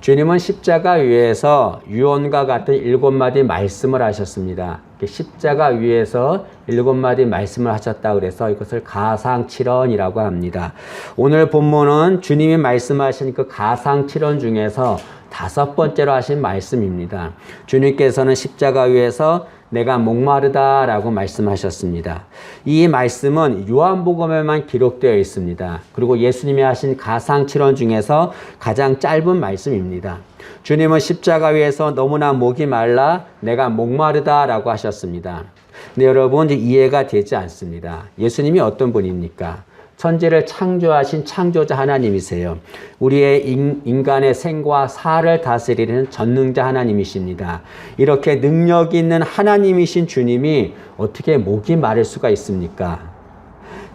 주님은 십자가 위에서 유언과 같은 7마디 말씀을 하셨습니다. 십자가 위에서 7마디 말씀을 하셨다 그래서 이것을 가상칠언이라고 합니다. 오늘 본문은 주님이 말씀하신 그 가상칠언 중에서 5번째로 하신 말씀입니다. 주님께서는 십자가 위에서 내가 목마르다 라고 말씀하셨습니다. 이 말씀은 요한복음에만 기록되어 있습니다. 그리고 예수님이 하신 가상칠언 중에서 가장 짧은 말씀입니다. 주님은 십자가 위에서 너무나 목이 말라 내가 목마르다 라고 하셨습니다. 근데 여러분 이해가 되지 않습니다. 예수님이 어떤 분입니까? 천지를 창조하신 창조자 하나님이세요. 우리의 인간의 생과 사를 다스리는 전능자 하나님이십니다. 이렇게 능력 있는 하나님이신 주님이 어떻게 목이 마를 수가 있습니까?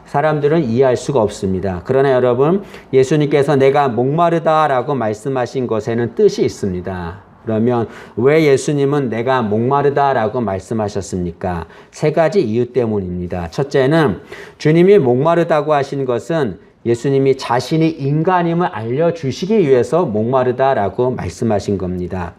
사람들은 이해할 수가 없습니다. 그러나 여러분, 예수님께서 내가 목마르다라고 말씀하신 것에는 뜻이 있습니다. 그러면 왜 예수님은 내가 목마르다라고 말씀하셨습니까? 3가지 이유 때문입니다. 첫째는 주님이 목마르다고 하신 것은 예수님이 자신이 인간임을 알려주시기 위해서 목마르다라고 말씀하신 겁니다.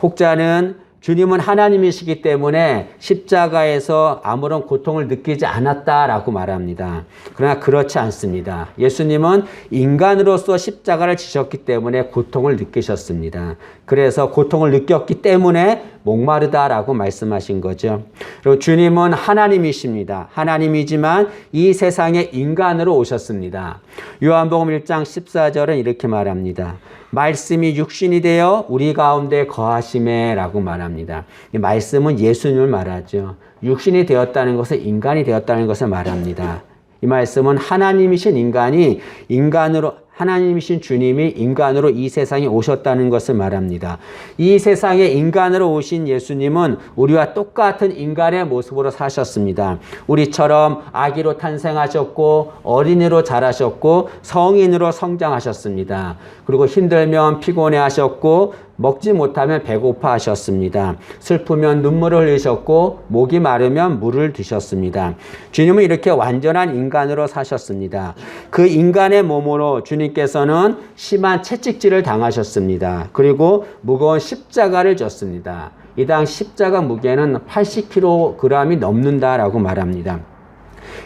혹자는 주님은 하나님이시기 때문에 십자가에서 아무런 고통을 느끼지 않았다라고 말합니다. 그러나 그렇지 않습니다. 예수님은 인간으로서 십자가를 지셨기 때문에 고통을 느끼셨습니다. 그래서 고통을 느꼈기 때문에 목마르다라고 말씀하신 거죠. 그리고 주님은 하나님이십니다. 하나님이지만 이 세상에 인간으로 오셨습니다. 요한복음 1장 14절은 이렇게 말합니다. 말씀이 육신이 되어 우리 가운데 거하심에 라고 말합니다. 이 말씀은 예수님을 말하죠. 육신이 되었다는 것은 인간이 되었다는 것을 말합니다. 이 말씀은 하나님이신 인간이 하나님이신 주님이 인간으로 이 세상에 오셨다는 것을 말합니다. 이 세상에 인간으로 오신 예수님은 우리와 똑같은 인간의 모습으로 사셨습니다. 우리처럼 아기로 탄생하셨고 어린이로 자라셨고 성인으로 성장하셨습니다. 그리고 힘들면 피곤해 하셨고 먹지 못하면 배고파 하셨습니다. 슬프면 눈물을 흘리셨고 목이 마르면 물을 드셨습니다. 주님은 이렇게 완전한 인간으로 사셨습니다. 그 인간의 몸으로 주님께서는 심한 채찍질을 당하셨습니다. 그리고 무거운 십자가를 졌습니다. 이 당 십자가 무게는 80kg이 넘는다라고 말합니다.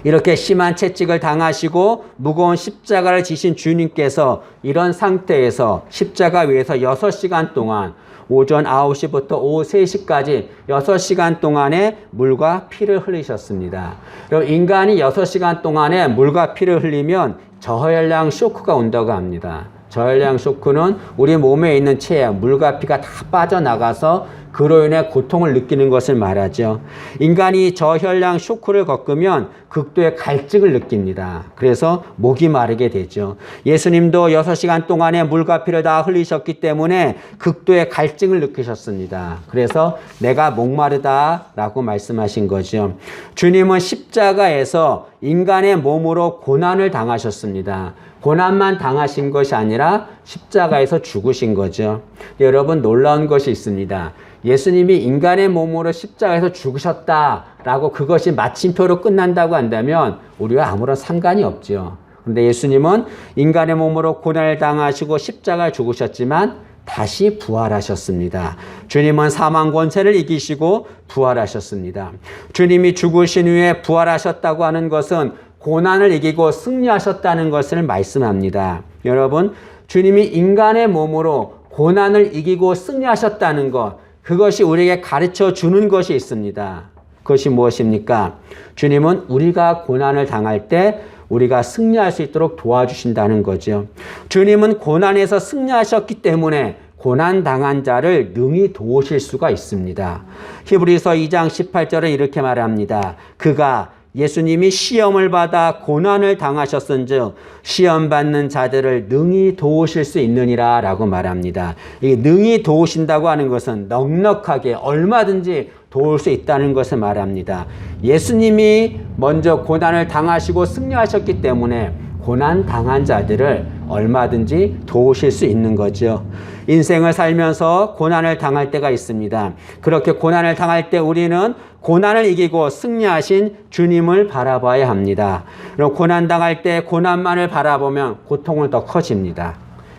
이렇게 심한 채찍을 당하시고 무거운 십자가를 지신 주님께서 이런 상태에서 십자가 위에서 6시간 동안 오전 9시부터 오후 3시까지 6시간 동안에 물과 피를 흘리셨습니다. 그리고 인간이 6시간 동안에 물과 피를 흘리면 저혈량 쇼크가 온다고 합니다. 저혈량 쇼크는 우리 몸에 있는 체에 물과 피가 다 빠져나가서 그로 인해 고통을 느끼는 것을 말하죠. 인간이 저혈량 쇼크를 겪으면 극도의 갈증을 느낍니다. 그래서 목이 마르게 되죠. 예수님도 6시간 동안에 물과 피를 다 흘리셨기 때문에 극도의 갈증을 느끼셨습니다. 그래서 내가 목마르다라고 말씀하신 거죠. 주님은 십자가에서 인간의 몸으로 고난을 당하셨습니다. 고난만 당하신 것이 아니라 십자가에서 죽으신 거죠. 여러분, 놀라운 것이 있습니다. 예수님이 인간의 몸으로 십자가에서 죽으셨다라고 그것이 마침표로 끝난다고 한다면 우리와 아무런 상관이 없죠. 그런데 예수님은 인간의 몸으로 고난을 당하시고 십자가에 죽으셨지만 다시 부활하셨습니다. 주님은 사망 권세를 이기시고 부활하셨습니다. 주님이 죽으신 후에 부활하셨다고 하는 것은 고난을 이기고 승리하셨다는 것을 말씀합니다. 여러분, 주님이 인간의 몸으로 고난을 이기고 승리하셨다는 것, 그것이 우리에게 가르쳐 주는 것이 있습니다. 그것이 무엇입니까? 주님은 우리가 고난을 당할 때 우리가 승리할 수 있도록 도와주신다는 거죠. 주님은 고난에서 승리하셨기 때문에 고난 당한 자를 능히 도우실 수가 있습니다. 히브리서 2장 18절은 이렇게 말합니다. 그가 예수님이 시험을 받아 고난을 당하셨은즉 시험 받는 자들을 능히 도우실 수 있느니라 라고 말합니다. 이 능히 도우신다고 하는 것은 넉넉하게 얼마든지 도울 수 있다는 것을 말합니다. 예수님이 먼저 고난을 당하시고 승리하셨기 때문에 고난 당한 자들을 얼마든지 도우실 수 있는 거죠. 인생을 살면서 고난을 당할 때가 있습니다. 그렇게 고난을 당할 때 우리는 고난을 이기고 승리하신 주님을 바라봐야 합니다. 그리고 고난 당할 때 고난만을 바라보면 고통은 더 커집니다.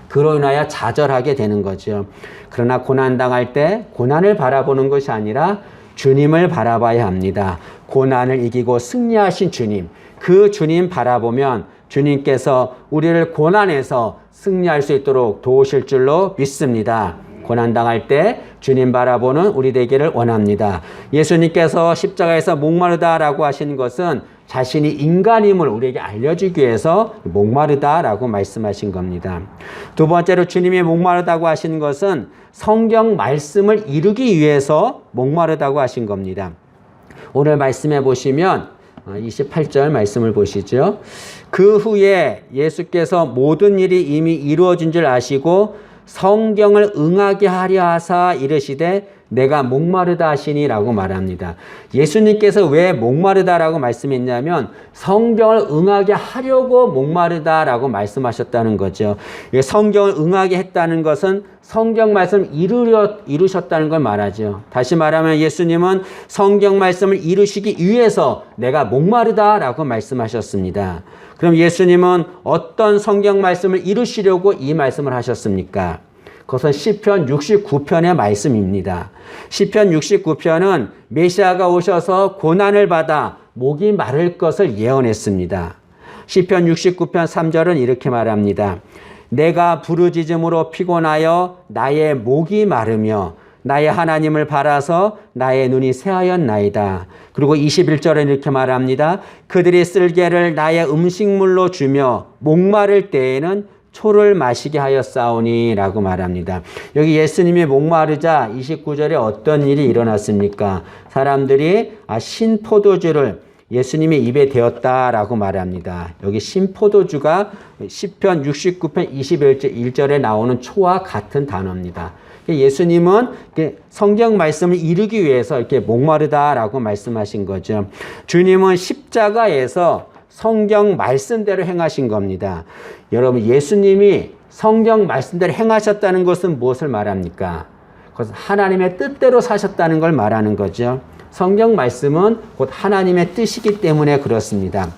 그로 인하여 좌절하게 되는 거죠. 그러나 고난당할 때 고난을 바라보는 것이 아니라 주님을 바라봐야 합니다. 고난을 이기고 승리하신 주님, 그 주님 바라보면 주님께서 우리를 고난에서 승리할 수 있도록 도우실 줄로 믿습니다. 고난당할 때 주님 바라보는 우리 되기를 원합니다. 예수님께서 십자가에서 목마르다라고 하신 것은 자신이 인간임을 우리에게 알려주기 위해서 목마르다라고 말씀하신 겁니다. 두 번째로 주님이 목마르다고 하신 것은 성경 말씀을 이루기 위해서 목마르다고 하신 겁니다. 오늘 말씀해 보시면 28절 말씀을 보시죠. 그 후에 예수께서 모든 일이 이미 이루어진 줄 아시고 성경을 응하게 하려 하사 이르시되 내가 목마르다 하시니라고 말합니다. 예수님께서 왜 목마르다라고 말씀했냐면 성경을 응하게 하려고 목마르다라고 말씀하셨다는 거죠. 성경을 응하게 했다는 것은 성경 말씀을 이루셨다는 걸 말하죠. 다시 말하면 예수님은 성경 말씀을 이루시기 위해서 내가 목마르다라고 말씀하셨습니다. 그럼 예수님은 어떤 성경 말씀을 이루시려고 이 말씀을 하셨습니까? 그것은 시편 69편의 말씀입니다. 시편 69편은 메시아가 오셔서 고난을 받아 목이 마를 것을 예언했습니다. 시편 69편 3절은 이렇게 말합니다. 내가 부르짖음으로 피곤하여 나의 목이 마르며 나의 하나님을 바라서 나의 눈이 새하였나이다. 그리고 21절은 이렇게 말합니다. 그들이 쓸개를 나의 음식물로 주며 목마를 때에는 초를 마시게 하였사오니 라고 말합니다. 여기 예수님이 목마르자 29절에 어떤 일이 일어났습니까? 사람들이 신포도주를 예수님의 입에 대었다라고 말합니다. 여기 신포도주가 시편 69편 21절에 나오는 초와 같은 단어입니다. 예수님은 성경 말씀을 이루기 위해서 이렇게 목마르다라고 말씀하신 거죠. 주님은 십자가에서 성경 말씀대로 행하신 겁니다. 여러분, 예수님이 성경 말씀대로 행하셨다는 것은 무엇을 말합니까? 그것은 하나님의 뜻대로 사셨다는 걸 말하는 거죠. 성경 말씀은 곧 하나님의 뜻이기 때문에 그렇습니다.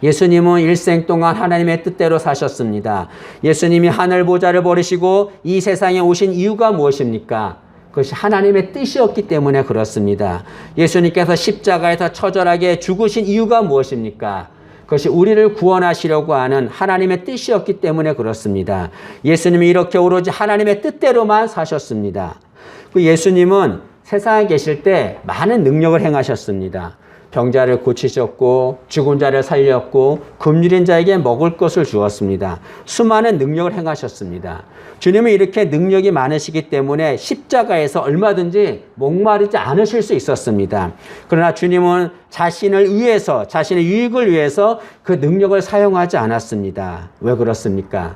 예수님은 일생 동안 하나님의 뜻대로 사셨습니다. 예수님이 하늘 보좌를 버리시고 이 세상에 오신 이유가 무엇입니까? 그것이 하나님의 뜻이었기 때문에 그렇습니다. 예수님께서 십자가에서 처절하게 죽으신 이유가 무엇입니까? 그것이 우리를 구원하시려고 하는 하나님의 뜻이었기 때문에 그렇습니다. 예수님이 이렇게 오로지 하나님의 뜻대로만 사셨습니다. 그 예수님은 세상에 계실 때 많은 능력을 행하셨습니다. 병자를 고치셨고 죽은 자를 살렸고 굶주린 자에게 먹을 것을 주었습니다. 수많은 능력을 행하셨습니다. 주님은 이렇게 능력이 많으시기 때문에 십자가에서 얼마든지 목마르지 않으실 수 있었습니다. 그러나 주님은 자신을 위해서, 자신의 유익을 위해서 그 능력을 사용하지 않았습니다. 왜 그렇습니까?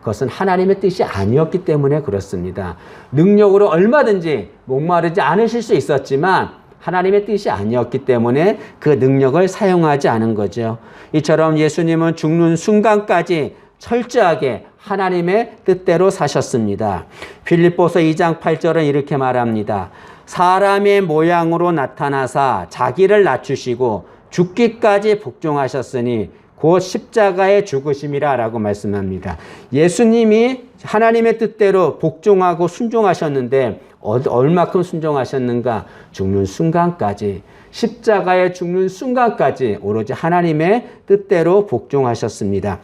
그것은 하나님의 뜻이 아니었기 때문에 그렇습니다. 능력으로 얼마든지 목마르지 않으실 수 있었지만 하나님의 뜻이 아니었기 때문에 그 능력을 사용하지 않은 거죠. 이처럼 예수님은 죽는 순간까지 철저하게 하나님의 뜻대로 사셨습니다. 빌립보서 2장 8절은 이렇게 말합니다. 사람의 모양으로 나타나사 자기를 낮추시고 죽기까지 복종하셨으니 곧 십자가의 죽으심이라 라고 말씀합니다. 예수님이 하나님의 뜻대로 복종하고 순종하셨는데 얼마큼 순종하셨는가? 죽는 순간까지, 십자가에 죽는 순간까지 오로지 하나님의 뜻대로 복종하셨습니다.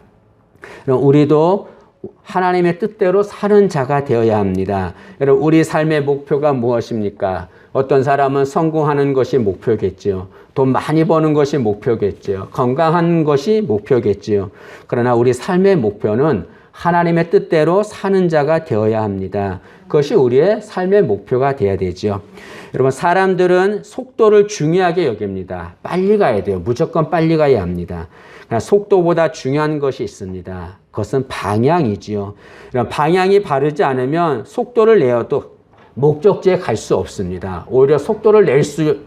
그럼 우리도 하나님의 뜻대로 사는 자가 되어야 합니다. 여러분, 우리 삶의 목표가 무엇입니까? 어떤 사람은 성공하는 것이 목표겠죠. 돈 많이 버는 것이 목표겠죠. 건강한 것이 목표겠죠. 그러나 우리 삶의 목표는 하나님의 뜻대로 사는 자가 되어야 합니다. 그것이 우리의 삶의 목표가 되어야 되죠. 여러분, 사람들은 속도를 중요하게 여깁니다. 빨리 가야 돼요. 무조건 빨리 가야 합니다. 그러나 속도보다 중요한 것이 있습니다. 그것은 방향이지요. 방향이 바르지 않으면 속도를 내어도 목적지에 갈 수 없습니다. 오히려 속도를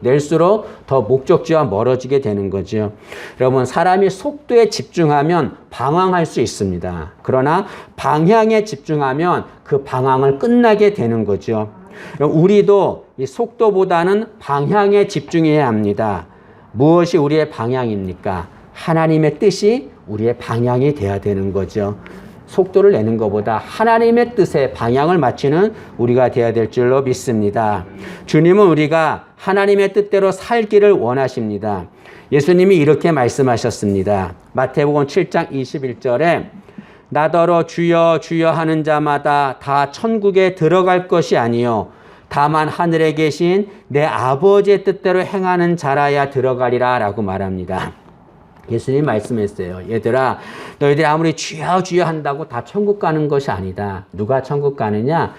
낼수록 더 목적지와 멀어지게 되는 거죠. 여러분, 사람이 속도에 집중하면 방황할 수 있습니다. 그러나 방향에 집중하면 그 방황을 끝나게 되는 거죠. 우리도 이 속도보다는 방향에 집중해야 합니다. 무엇이 우리의 방향입니까? 하나님의 뜻이 우리의 방향이 되어야 되는 거죠. 속도를 내는 것보다 하나님의 뜻에 방향을 맞추는 우리가 되어야 될 줄로 믿습니다. 주님은 우리가 하나님의 뜻대로 살기를 원하십니다. 예수님이 이렇게 말씀하셨습니다. 마태복음 7장 21절에 나더러 주여 주여 하는 자마다 다 천국에 들어갈 것이 아니요 다만 하늘에 계신 내 아버지의 뜻대로 행하는 자라야 들어가리라 라고 말합니다. 예수님 말씀했어요. 얘들아, 너희들이 아무리 주여 주여 한다고 다 천국 가는 것이 아니다. 누가 천국 가느냐?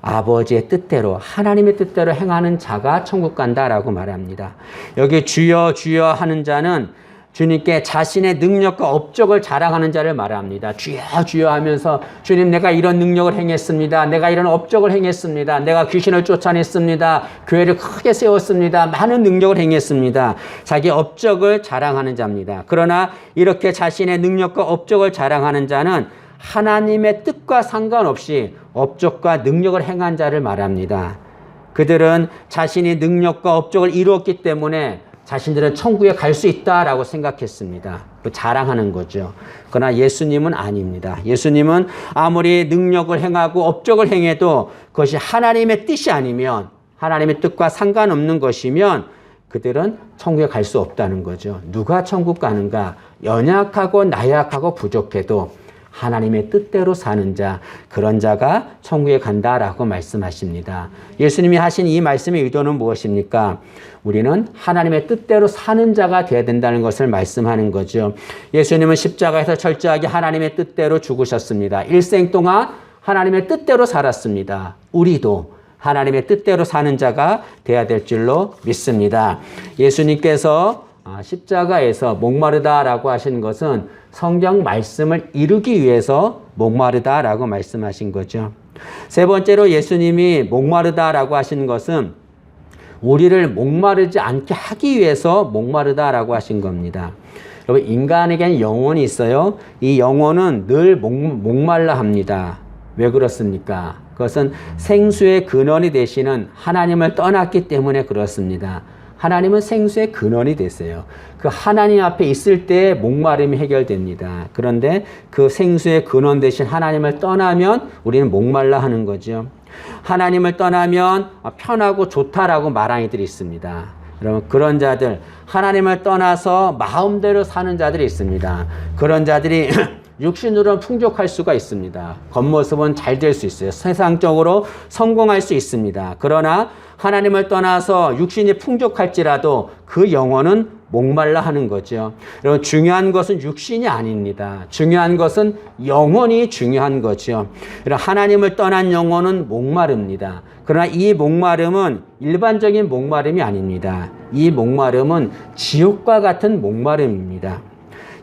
아버지의 뜻대로, 하나님의 뜻대로 행하는 자가 천국 간다라고 말합니다. 여기 주여 주여 하는 자는 주님께 자신의 능력과 업적을 자랑하는 자를 말합니다. 주여 주여 하면서 주님 내가 이런 능력을 행했습니다. 내가 이런 업적을 행했습니다. 내가 귀신을 쫓아냈습니다. 교회를 크게 세웠습니다. 많은 능력을 행했습니다. 자기 업적을 자랑하는 자입니다. 그러나 이렇게 자신의 능력과 업적을 자랑하는 자는 하나님의 뜻과 상관없이 업적과 능력을 행한 자를 말합니다. 그들은 자신이 능력과 업적을 이루었기 때문에 자신들은 천국에 갈 수 있다라고 생각했습니다. 자랑하는 거죠. 그러나 예수님은 아닙니다. 예수님은 아무리 능력을 행하고 업적을 행해도 그것이 하나님의 뜻이 아니면, 하나님의 뜻과 상관없는 것이면 그들은 천국에 갈 수 없다는 거죠. 누가 천국 가는가? 연약하고 나약하고 부족해도 하나님의 뜻대로 사는 자, 그런 자가 천국에 간다라고 말씀하십니다. 예수님이 하신 이 말씀의 의도는 무엇입니까? 우리는 하나님의 뜻대로 사는 자가 되어야 된다는 것을 말씀하는 거죠. 예수님은 십자가에서 철저하게 하나님의 뜻대로 죽으셨습니다. 일생 동안 하나님의 뜻대로 살았습니다. 우리도 하나님의 뜻대로 사는 자가 되어야 될 줄로 믿습니다. 예수님께서 십자가에서 목마르다라고 하신 것은 성경 말씀을 이루기 위해서 목마르다라고 말씀하신 거죠. 세 번째로 예수님이 목마르다라고 하신 것은 우리를 목마르지 않게 하기 위해서 목마르다라고 하신 겁니다. 여러분, 인간에게는 영혼이 있어요. 이 영혼은 늘 목말라 합니다. 왜 그렇습니까? 그것은 생수의 근원이 되시는 하나님을 떠났기 때문에 그렇습니다. 하나님은 생수의 근원이 되세요. 그 하나님 앞에 있을 때 목마름이 해결됩니다. 그런데 그 생수의 근원 되신 하나님을 떠나면 우리는 목말라 하는 거죠. 하나님을 떠나면 편하고 좋다라고 말하는 이들이 있습니다. 여러분, 그런 자들, 하나님을 떠나서 마음대로 사는 자들이 있습니다. 그런 자들이 육신으로는 풍족할 수가 있습니다. 겉모습은 잘 될 수 있어요. 세상적으로 성공할 수 있습니다. 그러나 하나님을 떠나서 육신이 풍족할지라도 그 영혼은 목말라 하는 거죠. 여러분, 중요한 것은 육신이 아닙니다. 중요한 것은 영혼이 중요한 거죠. 하나님을 떠난 영혼은 목마릅니다. 그러나 이 목마름은 일반적인 목마름이 아닙니다. 이 목마름은 지옥과 같은 목마름입니다.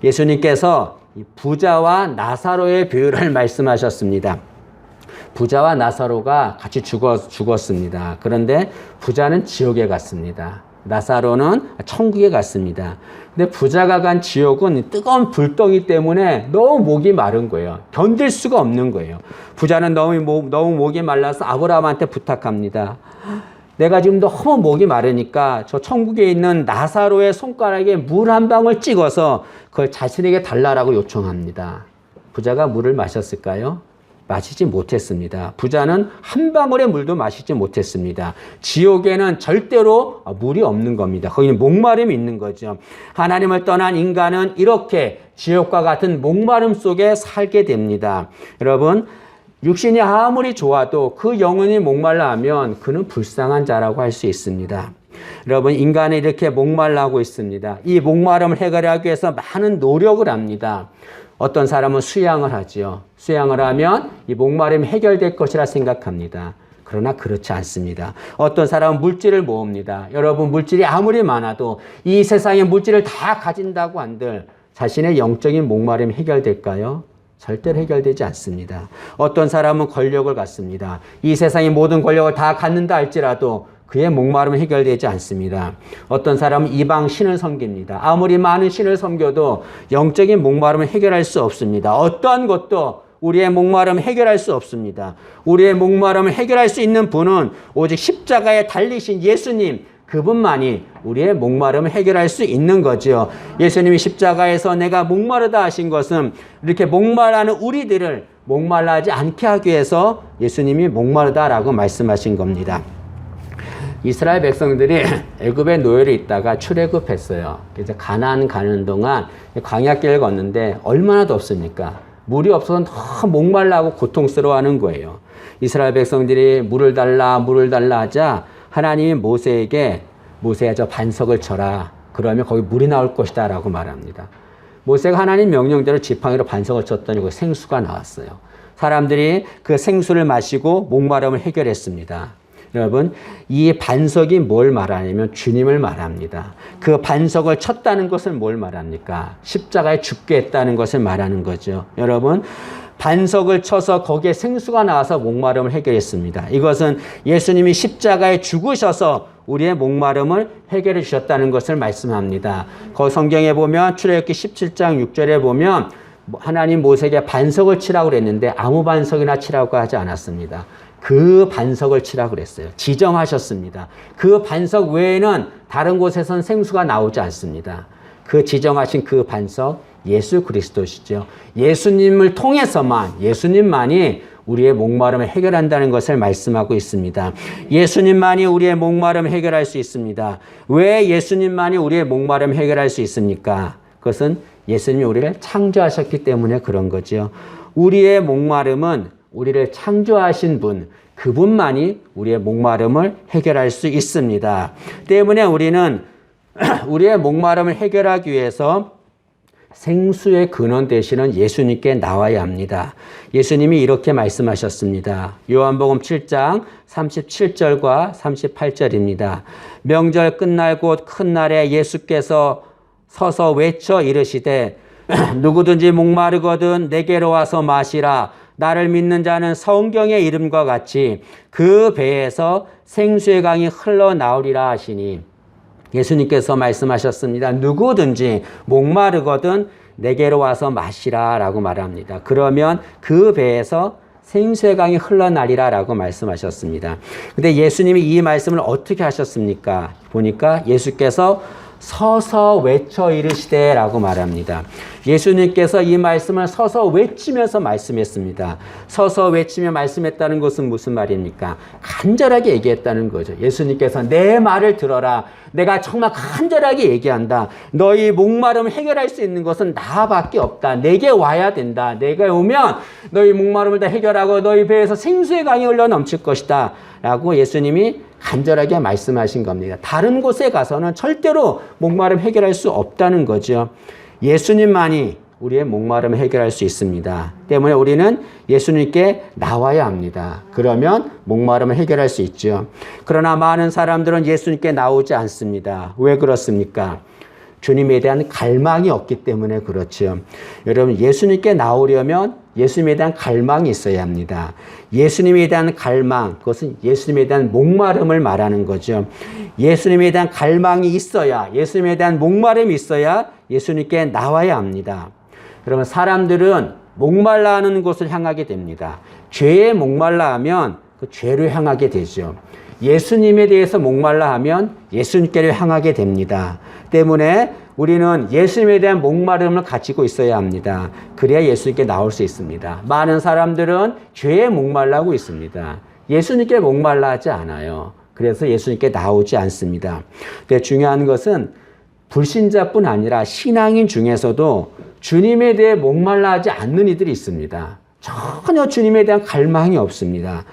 예수님께서 부자와 나사로의 비유를 말씀하셨습니다. 부자와 나사로가 같이 죽었습니다. 그런데 부자는 지옥에 갔습니다. 나사로는 천국에 갔습니다. 근데 부자가 간 지옥은 뜨거운 불덩이 때문에 너무 목이 마른 거예요. 견딜 수가 없는 거예요. 부자는 너무 목이 말라서 아브라함한테 부탁합니다. 내가 지금 너무 목이 마르니까 저 천국에 있는 나사로의 손가락에 물 한 방울 찍어서 그걸 자신에게 달라라고 요청합니다. 부자가 물을 마셨을까요? 마시지 못했습니다. 부자는 한 방울의 물도 마시지 못했습니다. 지옥에는 절대로 물이 없는 겁니다. 거기는 목마름이 있는 거죠. 하나님을 떠난 인간은 이렇게 지옥과 같은 목마름 속에 살게 됩니다. 여러분, 육신이 아무리 좋아도 그 영혼이 목말라 하면 그는 불쌍한 자라고 할 수 있습니다. 여러분, 인간은 이렇게 목말라하고 있습니다. 이 목마름을 해결하기 위해서 많은 노력을 합니다. 어떤 사람은 수양을 하죠. 수양을 하면 이 목마름이 해결될 것이라 생각합니다. 그러나 그렇지 않습니다. 어떤 사람은 물질을 모읍니다. 여러분, 물질이 아무리 많아도 이 세상의 물질을 다 가진다고 한들 자신의 영적인 목마름이 해결될까요? 절대로 해결되지 않습니다. 어떤 사람은 권력을 갖습니다. 이 세상의 모든 권력을 다 갖는다 할지라도 그의 목마름은 해결되지 않습니다. 어떤 사람은 이방 신을 섬깁니다. 아무리 많은 신을 섬겨도 영적인 목마름을 해결할 수 없습니다. 어떠한 것도 우리의 목마름을 해결할 수 없습니다. 우리의 목마름을 해결할 수 있는 분은 오직 십자가에 달리신 예수님, 그분만이 우리의 목마름을 해결할 수 있는 거죠. 예수님이 십자가에서 내가 목마르다 하신 것은 이렇게 목마르는 우리들을 목말라하지 않게 하기 위해서 예수님이 목마르다라고 말씀하신 겁니다. 이스라엘 백성들이 애굽의 노예로 있다가 출애굽했어요. 그래서 가나안 가는 동안 광야길을 걷는데 얼마나 덥습니까? 물이 없어서 너무 목말라하고 고통스러워하는 거예요. 이스라엘 백성들이 물을 달라 하자 하나님이 모세에게 모세야 저 반석을 쳐라. 그러면 거기 물이 나올 것이다 라고 말합니다. 모세가 하나님 명령대로 지팡이로 반석을 쳤더니 그 생수가 나왔어요. 사람들이 그 생수를 마시고 목마름을 해결했습니다. 여러분, 이 반석이 뭘 말하냐면 주님을 말합니다. 그 반석을 쳤다는 것을 뭘 말합니까? 십자가에 죽게 했다는 것을 말하는 거죠. 여러분, 반석을 쳐서 거기에 생수가 나와서 목마름을 해결했습니다. 이것은 예수님이 십자가에 죽으셔서 우리의 목마름을 해결해 주셨다는 것을 말씀합니다. 그 성경에 보면 출애굽기 17장 6절에 보면 하나님 모세에게 반석을 치라고 그랬는데 아무 반석이나 치라고 하지 않았습니다. 그 반석을 치라고 그랬어요. 지정하셨습니다. 그 반석 외에는 다른 곳에선 생수가 나오지 않습니다. 그 지정하신 그 반석 예수 그리스도시죠. 예수님을 통해서만, 예수님만이 우리의 목마름을 해결한다는 것을 말씀하고 있습니다. 예수님만이 우리의 목마름을 해결할 수 있습니다. 왜 예수님만이 우리의 목마름을 해결할 수 있습니까? 그것은 예수님이 우리를 창조하셨기 때문에 그런 거죠. 우리의 목마름은 우리를 창조하신 분, 그분만이 우리의 목마름을 해결할 수 있습니다. 때문에 우리는 우리의 목마름을 해결하기 위해서 생수의 근원 되시는 예수님께 나와야 합니다. 예수님이 이렇게 말씀하셨습니다. 요한복음 7장 37절과 38절입니다. 명절 끝날 곧 큰 날에 예수께서 서서 외쳐 이르시되 누구든지 목마르거든 내게로 와서 마시라. 나를 믿는 자는 성경의 이름과 같이 그 배에서 생수의 강이 흘러나오리라 하시니 예수님께서 말씀하셨습니다. 누구든지 목마르거든 내게로 와서 마시라 라고 말합니다. 그러면 그 배에서 생수의 강이 흘러나리라 라고 말씀하셨습니다. 근데 예수님이 이 말씀을 어떻게 하셨습니까? 보니까 예수께서 서서 외쳐 이르시되 라고 말합니다. 예수님께서 이 말씀을 서서 외치면서 말씀했습니다. 서서 외치며 말씀했다는 것은 무슨 말입니까? 간절하게 얘기했다는 거죠. 예수님께서 내 말을 들어라. 내가 정말 간절하게 얘기한다. 너희 목마름을 해결할 수 있는 것은 나밖에 없다. 내게 와야 된다. 내가 오면 너희 목마름을 다 해결하고 너희 배에서 생수의 강이 흘러 넘칠 것이다. 라고 예수님이 간절하게 말씀하신 겁니다. 다른 곳에 가서는 절대로 목마름 해결할 수 없다는 거죠. 예수님만이 우리의 목마름을 해결할 수 있습니다. 때문에 우리는 예수님께 나와야 합니다. 그러면 목마름을 해결할 수 있죠. 그러나 많은 사람들은 예수님께 나오지 않습니다. 왜 그렇습니까? 주님에 대한 갈망이 없기 때문에 그렇죠. 여러분, 예수님께 나오려면 예수님에 대한 갈망이 있어야 합니다. 예수님에 대한 갈망, 그것은 예수님에 대한 목마름을 말하는 거죠. 예수님에 대한 갈망이 있어야, 예수님에 대한 목마름이 있어야 예수님께 나와야 합니다. 그러면 사람들은 목말라 하는 곳을 향하게 됩니다. 죄에 목말라 하면 그 죄로 향하게 되죠. 예수님에 대해서 목말라 하면 예수님께로 향하게 됩니다. 때문에 우리는 예수님에 대한 목마름을 가지고 있어야 합니다. 그래야 예수님께 나올 수 있습니다. 많은 사람들은 죄에 목말라하고 있습니다. 예수님께 목말라 하지 않아요. 그래서 예수님께 나오지 않습니다. 근데 중요한 것은 불신자뿐 아니라 신앙인 중에서도 주님에 대해 목말라 하지 않는 이들이 있습니다. 전혀 주님에 대한 갈망이 없습니다.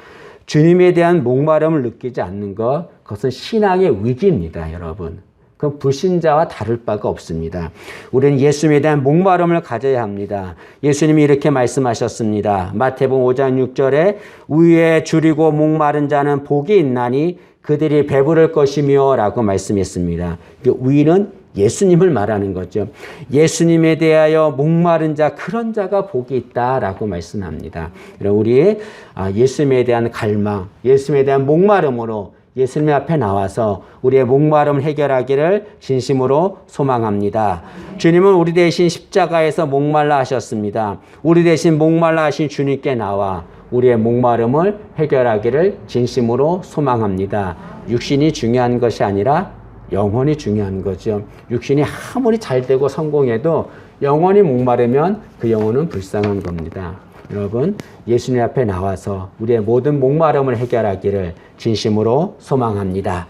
주님에 대한 목마름을 느끼지 않는 것, 그것은 신앙의 위기입니다, 여러분. 그건 불신자와 다를 바가 없습니다. 우리는 예수님에 대한 목마름을 가져야 합니다. 예수님이 이렇게 말씀하셨습니다. 마태복음 5장 6절에 위에 줄이고 목마른 자는 복이 있나니 그들이 배부를 것이며 라고 말씀했습니다. 위는 예수님을 말하는 거죠. 예수님에 대하여 목마른 자, 그런 자가 복이 있다라고 말씀합니다. 우리 예수님에 대한 갈망, 예수님에 대한 목마름으로 예수님 앞에 나와서 우리의 목마름을 해결하기를 진심으로 소망합니다. 주님은 우리 대신 십자가에서 목말라 하셨습니다. 우리 대신 목말라 하신 주님께 나와 우리의 목마름을 해결하기를 진심으로 소망합니다. 육신이 중요한 것이 아니라 영혼이 중요한 거죠. 육신이 아무리 잘 되고 성공해도 영혼이 목마르면 그 영혼은 불쌍한 겁니다. 여러분 예수님 앞에 나와서 우리의 모든 목마름을 해결하기를 진심으로 소망합니다.